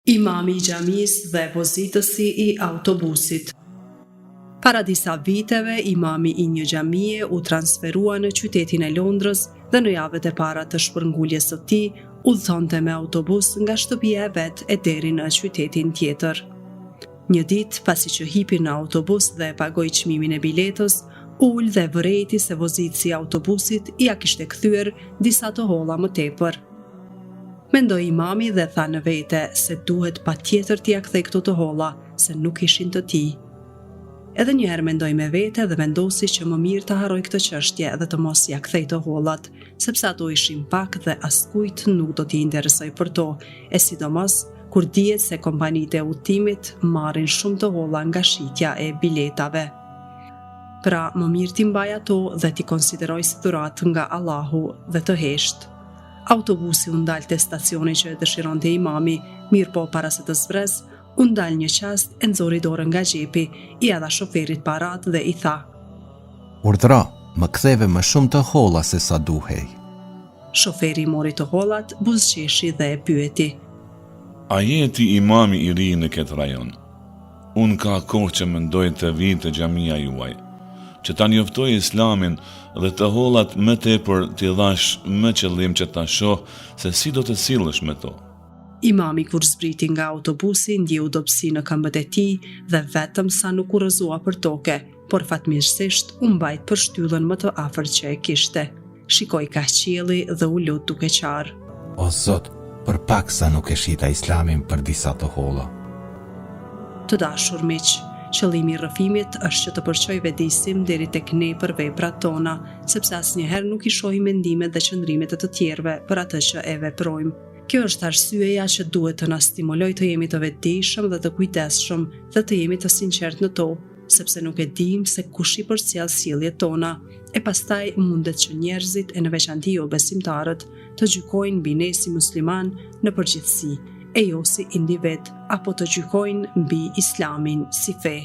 Imami I xhamisë dhe vozitësi I autobusit. Para disa viteve, imami I një xhamie u transferua në qytetin e Londrës dhe në javët e para të shpërnguljes së tij, udhëtonte me autobus nga shtëpia e vet e deri në qytetin tjetër. Një ditë, pasi që hipi në autobus dhe pagoi çmimin e biletës, ul dhe vërejti se vozitësi I autobusit ja kishte kthyer disa të holla më tepër. Mendoi imami dhe tha në vete se duhet patjetër t'ia kthej këto të holla, se nuk ishin të tij. Edhe një herë mendoi me vete dhe vendosi që më mirë të harroj këtë çështje dhe të mos ia kthej të hollat, sepse ato ishin pak dhe askujt nuk do t'i interesoj për to, e sidomos kur dihet se kompanitë e udhëtimit marrin shumë të holla nga shitja e biletave. Pra, më mirë t'i mbaj ato dhe t'i konsideroj si dhuratë nga Allahu dhe të heshtë. Autobusi u ndal te stacioni që e dëshironte imami, mirë po para se të zbres, u ndal një qast e nxori dorën nga xhepi, I dha shoferit parat dhe I tha: "Urdhra, më ktheve më shumë të holla se sa duhej." Shoferi mori të hollat, buzëqeshi dhe e pyeti: "A je ti imami I ri në këtë rajon? Unë ka kohë që mendoj të vi te xhamia juaj, që ta njoftoj Islamin dhe të hollat më tepër t'i dhash me qëllim që ta shoh se si do të sillesh me to." Imami kur zbriti nga autobusi ndjeu dobësi në këmbët e tij dhe vetëm sa nuk u rrëzua për toke, por fatmirësisht u mbajt për shtyllën më të afërt që e kishte. Shikoi ka qielli dhe u lut duke qarë: "O Zot, për pak sa nuk e shita Islamin për disa të holla." Të dashur miq, qëllimi I rrëfimit është që të përqoj vedisim deri tek ne për veprat tona, sepse asnjëherë nuk I shohim mendimet dhe qëndrimet e të tjerëve për atë që e veprojmë. Kjo është arsyeja që duhet të na stimuloj të jemi të vetëdijshëm dhe të kujdesshëm dhe të jemi të sinqert në to, sepse nuk e dim se kush I përcjell sjelljet tona, e pastaj mundet që njerëzit e në veçanti jo besimtarët të gjykojnë mbi ne si musliman në përgjithësi, e jo si individ, apo të gjykojnë mbi Islamin si fe.